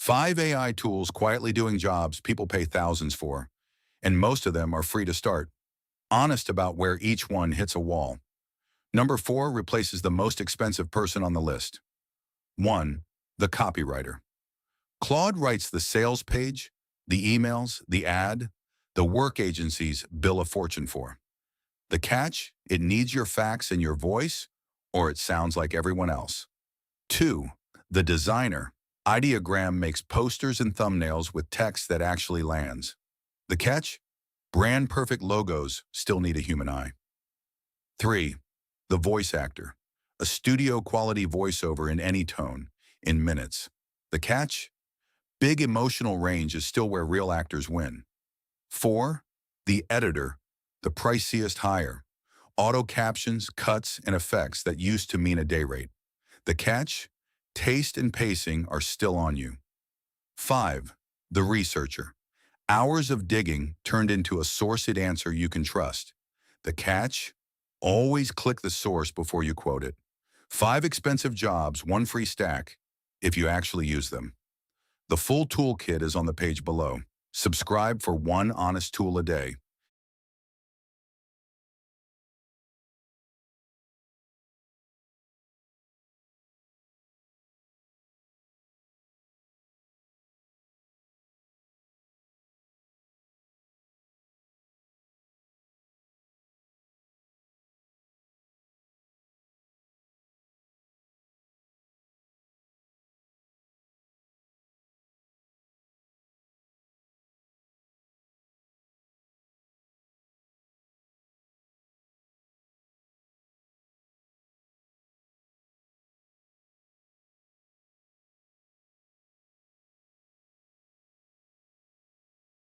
5 AI tools quietly doing jobs people pay thousands for, and most of them are free to start. Honest about where each one hits a wall. Number 4 replaces the most expensive person on the list. 1. The copywriter. Claude writes the sales page, the emails, the ad, the work agencies bill a fortune for. The catch? It needs your facts and your voice, or it sounds like everyone else. 2. The designer. Ideogram makes posters and thumbnails with text that actually lands. The catch? Brand-perfect logos still need a human eye. 3. The voice actor. A studio-quality voiceover in any tone, in minutes. The catch? Big emotional range is still where real actors win. 4. The editor. The priciest hire. Auto captions, cuts, and effects that used to mean a day rate. The catch? Taste and pacing are still on you. 5. The researcher. Hours of digging turned into a sourced answer you can trust. The catch? Always click the source before you quote it. 5 expensive jobs, 1 free stack, if you actually use them. The full toolkit is on the page below. Subscribe for 1 honest tool a day.